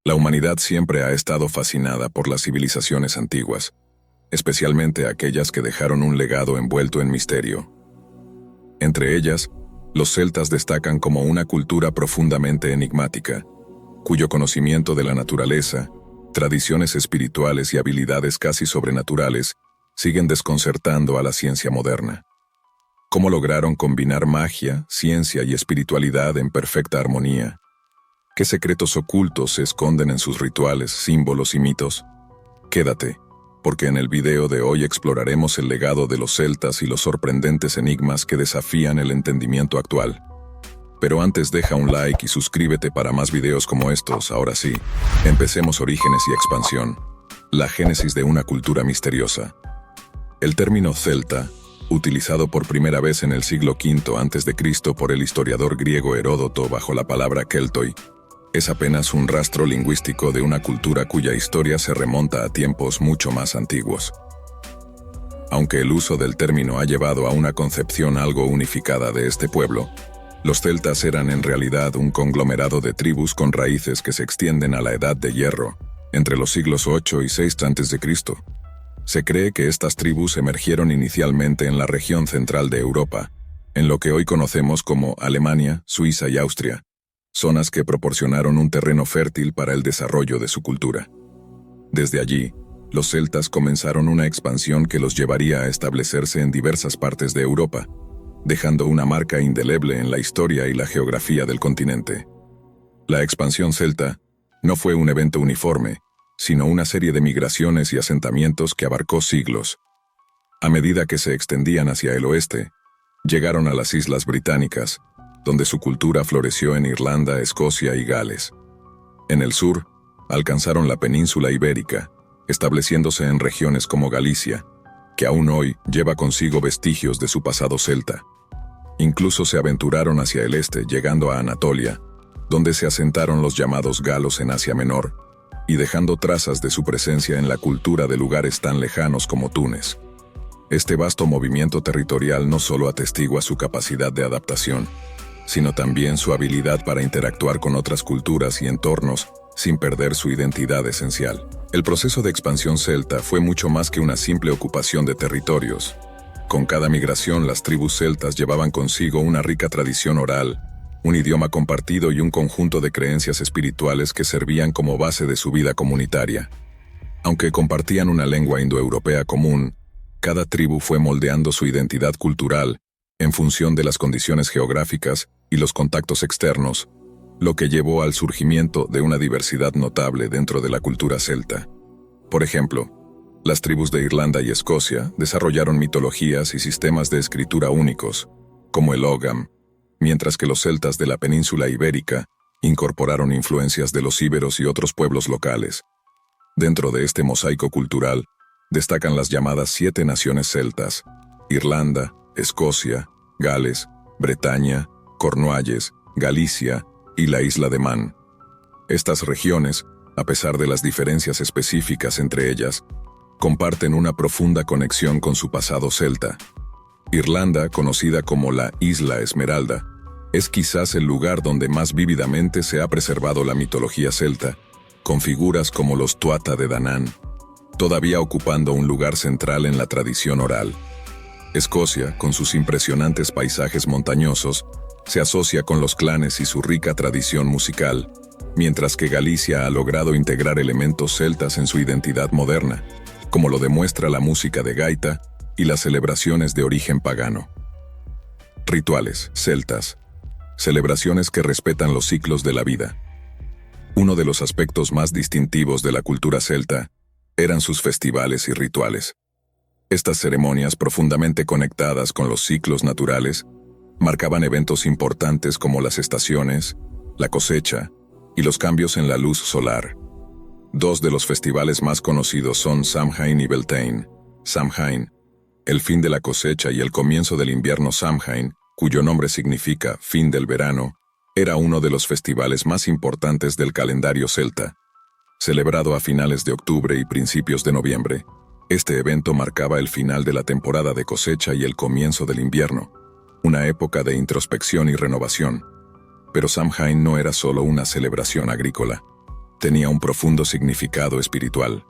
La humanidad siempre ha estado fascinada por las civilizaciones antiguas, especialmente aquellas que dejaron un legado envuelto en misterio. Entre ellas, los celtas destacan como una cultura profundamente enigmática, cuyo conocimiento de la naturaleza, tradiciones espirituales y habilidades casi sobrenaturales siguen desconcertando a la ciencia moderna. ¿Cómo lograron combinar magia, ciencia y espiritualidad en perfecta armonía? ¿Qué secretos ocultos se esconden en sus rituales, símbolos y mitos? Quédate, porque en el video de hoy exploraremos el legado de los celtas y los sorprendentes enigmas que desafían el entendimiento actual. Pero antes deja un like y suscríbete para más videos como estos. Ahora sí, empecemos orígenes y expansión. La génesis de una cultura misteriosa. El término celta, utilizado por primera vez en el siglo V a.C. por el historiador griego Heródoto bajo la palabra keltoi, es apenas un rastro lingüístico de una cultura cuya historia se remonta a tiempos mucho más antiguos. Aunque el uso del término ha llevado a una concepción algo unificada de este pueblo, los celtas eran en realidad un conglomerado de tribus con raíces que se extienden a la Edad de Hierro, entre los siglos 8 y 6 a.C. Se cree que estas tribus emergieron inicialmente en la región central de Europa, en lo que hoy conocemos como Alemania, Suiza y Austria, zonas que proporcionaron un terreno fértil para el desarrollo de su cultura. Desde allí, los celtas comenzaron una expansión que los llevaría a establecerse en diversas partes de Europa, dejando una marca indeleble en la historia y la geografía del continente. La expansión celta no fue un evento uniforme, sino una serie de migraciones y asentamientos que abarcó siglos. A medida que se extendían hacia el oeste, llegaron a las Islas Británicas, donde su cultura floreció en Irlanda, Escocia y Gales. En el sur, alcanzaron la península ibérica, estableciéndose en regiones como Galicia, que aún hoy lleva consigo vestigios de su pasado celta. Incluso se aventuraron hacia el este, llegando a Anatolia, donde se asentaron los llamados galos en Asia Menor, y dejando trazas de su presencia en la cultura de lugares tan lejanos como Túnez. Este vasto movimiento territorial no solo atestigua su capacidad de adaptación, sino también su habilidad para interactuar con otras culturas y entornos sin perder su identidad esencial. El proceso de expansión celta fue mucho más que una simple ocupación de territorios. Con cada migración, las tribus celtas llevaban consigo una rica tradición oral, un idioma compartido y un conjunto de creencias espirituales que servían como base de su vida comunitaria. Aunque compartían una lengua indoeuropea común, cada tribu fue moldeando su identidad cultural en función de las condiciones geográficas y los contactos externos, lo que llevó al surgimiento de una diversidad notable dentro de la cultura celta. Por ejemplo, las tribus de Irlanda y Escocia desarrollaron mitologías y sistemas de escritura únicos, como el Ogham, mientras que los celtas de la península ibérica incorporaron influencias de los íberos y otros pueblos locales. Dentro de este mosaico cultural, destacan las llamadas 7 naciones celtas: Irlanda, Escocia, Gales, Bretaña, Cornualles, Galicia y la isla de Man. Estas regiones, a pesar de las diferencias específicas entre ellas, comparten una profunda conexión con su pasado celta. Irlanda, conocida como la Isla Esmeralda, es quizás el lugar donde más vívidamente se ha preservado la mitología celta, con figuras como los Tuatha de Danann, todavía ocupando un lugar central en la tradición oral. Escocia, con sus impresionantes paisajes montañosos, se asocia con los clanes y su rica tradición musical, mientras que Galicia ha logrado integrar elementos celtas en su identidad moderna, como lo demuestra la música de gaita y las celebraciones de origen pagano. Rituales celtas. Celebraciones que respetan los ciclos de la vida. Uno de los aspectos más distintivos de la cultura celta eran sus festivales y rituales. Estas ceremonias, profundamente conectadas con los ciclos naturales, marcaban eventos importantes como las estaciones, la cosecha y los cambios en la luz solar. Dos de los festivales más conocidos son Samhain y Beltane. Samhain, el fin de la cosecha, y el comienzo del invierno. Samhain, cuyo nombre significa fin del verano, era uno de los festivales más importantes del calendario celta. Celebrado a finales de octubre y principios de noviembre, este evento marcaba el final de la temporada de cosecha y el comienzo del invierno, una época de introspección y renovación. Pero Samhain no era solo una celebración agrícola. tenía un profundo significado espiritual.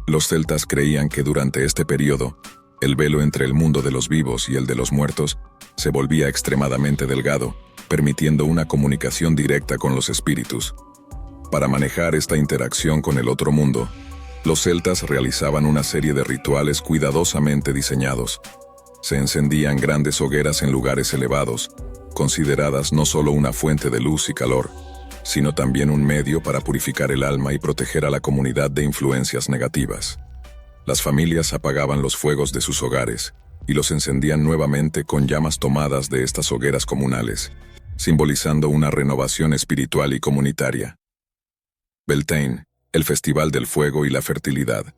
Los celtas creían que durante este periodo, el velo entre el mundo de los vivos y el de los muertos se volvía extremadamente delgado, permitiendo una comunicación directa con los espíritus. Para manejar esta interacción con el otro mundo, los celtas realizaban una serie de rituales cuidadosamente diseñados. Se encendían grandes hogueras en lugares elevados, consideradas no solo una fuente de luz y calor, sino también un medio para purificar el alma y proteger a la comunidad de influencias negativas. Las familias apagaban los fuegos de sus hogares y los encendían nuevamente con llamas tomadas de estas hogueras comunales, simbolizando una renovación espiritual y comunitaria. Beltane, el Festival del Fuego y la Fertilidad.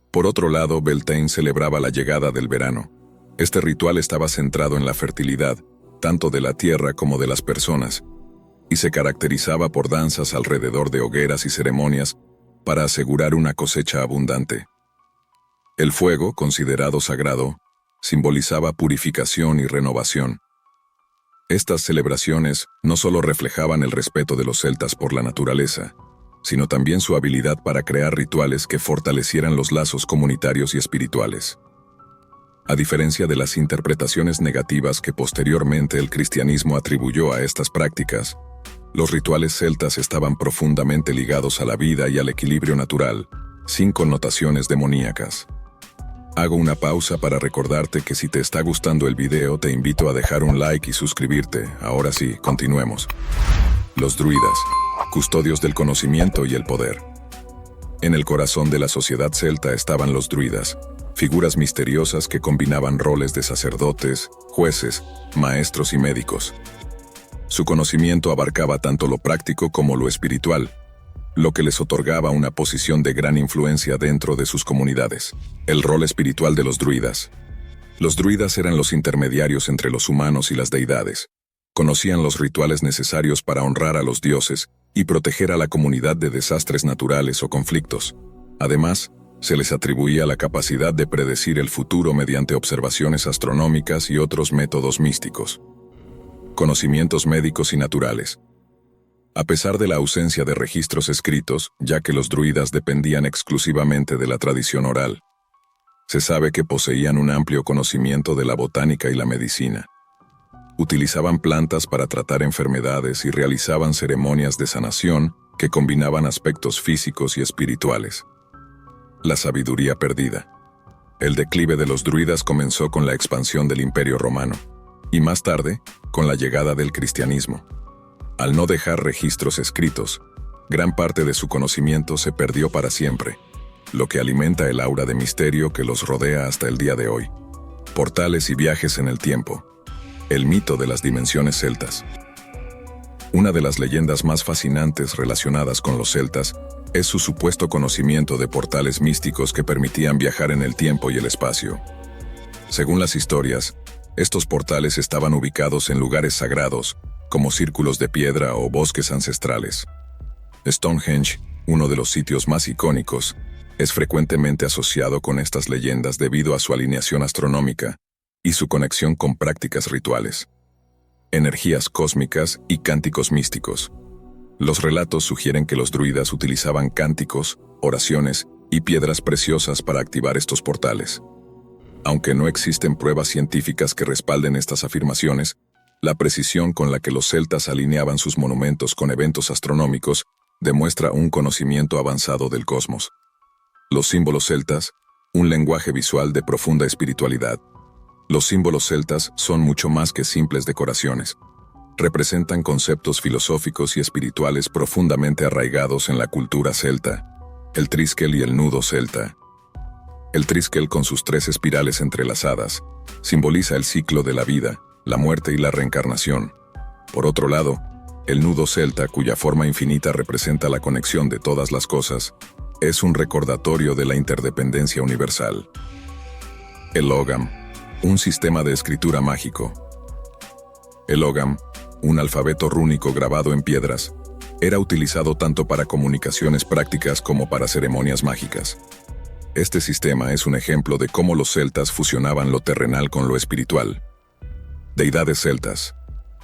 Por otro lado, Beltane celebraba la llegada del verano. Este ritual estaba centrado en la fertilidad, tanto de la tierra como de las personas, y se caracterizaba por danzas alrededor de hogueras y ceremonias para asegurar una cosecha abundante. El fuego, considerado sagrado, simbolizaba purificación y renovación. Estas celebraciones no solo reflejaban el respeto de los celtas por la naturaleza, sino también su habilidad para crear rituales que fortalecieran los lazos comunitarios y espirituales. A diferencia de las interpretaciones negativas que posteriormente el cristianismo atribuyó a estas prácticas, los rituales celtas estaban profundamente ligados a la vida y al equilibrio natural, sin connotaciones demoníacas. Hago una pausa para recordarte que si te está gustando el video te invito a dejar un like y suscribirte. Ahora sí, continuemos. Los druidas, custodios del conocimiento y el poder. En el corazón de la sociedad celta estaban los druidas, figuras misteriosas que combinaban roles de sacerdotes, jueces, maestros y médicos. Su conocimiento abarcaba tanto lo práctico como lo espiritual, lo que les otorgaba una posición de gran influencia dentro de sus comunidades. El rol espiritual de los druidas. Los druidas eran los intermediarios entre los humanos y las deidades. Conocían los rituales necesarios para honrar a los dioses y proteger a la comunidad de desastres naturales o conflictos. Además, se les atribuía la capacidad de predecir el futuro mediante observaciones astronómicas y otros métodos místicos. Conocimientos médicos y naturales. A pesar de la ausencia de registros escritos, ya que los druidas dependían exclusivamente de la tradición oral, se sabe que poseían un amplio conocimiento de la botánica y la medicina. Utilizaban plantas para tratar enfermedades y realizaban ceremonias de sanación que combinaban aspectos físicos y espirituales. La sabiduría perdida. El declive de los druidas comenzó con la expansión del Imperio Romano, y más tarde, con la llegada del cristianismo. Al no dejar registros escritos, gran parte de su conocimiento se perdió para siempre, lo que alimenta el aura de misterio que los rodea hasta el día de hoy. Portales y viajes en el tiempo. El mito de las dimensiones celtas. Una de las leyendas más fascinantes relacionadas con los celtas es su supuesto conocimiento de portales místicos que permitían viajar en el tiempo y el espacio. Según las historias, estos portales estaban ubicados en lugares sagrados, como círculos de piedra o bosques ancestrales. Stonehenge, uno de los sitios más icónicos, es frecuentemente asociado con estas leyendas debido a su alineación astronómica y su conexión con prácticas rituales, energías cósmicas y cánticos místicos. Los relatos sugieren que los druidas utilizaban cánticos, oraciones y piedras preciosas para activar estos portales. Aunque no existen pruebas científicas que respalden estas afirmaciones, la precisión con la que los celtas alineaban sus monumentos con eventos astronómicos demuestra un conocimiento avanzado del cosmos. Los símbolos celtas, un lenguaje visual de profunda espiritualidad. Los símbolos celtas son mucho más que simples decoraciones. Representan conceptos filosóficos y espirituales profundamente arraigados en la cultura celta. El triskel y el nudo celta. El triskel, con sus 3 espirales entrelazadas, simboliza el ciclo de la vida, la muerte y la reencarnación. Por otro lado, el nudo celta, cuya forma infinita representa la conexión de todas las cosas, es un recordatorio de la interdependencia universal. El logam, un sistema de escritura mágico. El logam, un alfabeto rúnico grabado en piedras, era utilizado tanto para comunicaciones prácticas como para ceremonias mágicas. Este sistema es un ejemplo de cómo los celtas fusionaban lo terrenal con lo espiritual. Deidades celtas,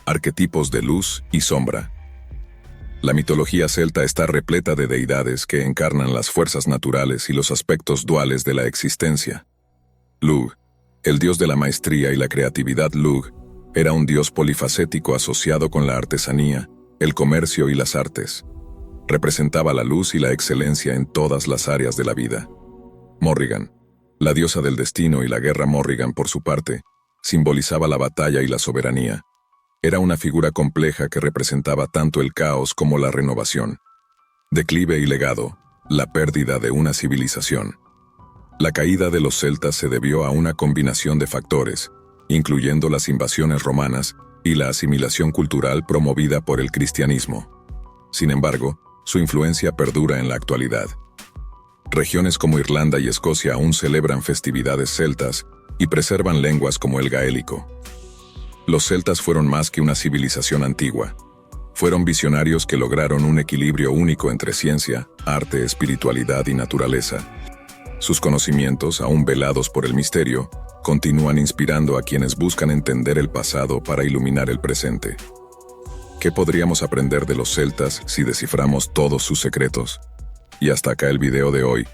arquetipos de luz y sombra. La mitología celta está repleta de deidades que encarnan las fuerzas naturales y los aspectos duales de la existencia. Lugh, el dios de la maestría y la creatividad. Lugh era un dios polifacético asociado con la artesanía, el comercio y las artes. Representaba la luz y la excelencia en todas las áreas de la vida. Morrigan, la diosa del destino y la guerra. Morrigan, por su parte, simbolizaba la batalla y la soberanía. Era una figura compleja que representaba tanto el caos como la renovación. Declive y legado, la pérdida de una civilización. La caída de los celtas se debió a una combinación de factores, incluyendo las invasiones romanas y la asimilación cultural promovida por el cristianismo. Sin embargo, su influencia perdura en la actualidad. Regiones como Irlanda y Escocia aún celebran festividades celtas y preservan lenguas como el gaélico. Los celtas fueron más que una civilización antigua. Fueron visionarios que lograron un equilibrio único entre ciencia, arte, espiritualidad y naturaleza. Sus conocimientos, aún velados por el misterio, continúan inspirando a quienes buscan entender el pasado para iluminar el presente. ¿Qué podríamos aprender de los celtas si desciframos todos sus secretos? Y hasta acá el video de hoy.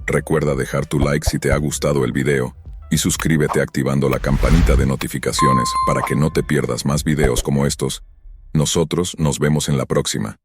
Recuerda dejar tu like si te ha gustado el video y suscríbete activando la campanita de notificaciones para que no te pierdas más videos como estos. Nosotros nos vemos en la próxima.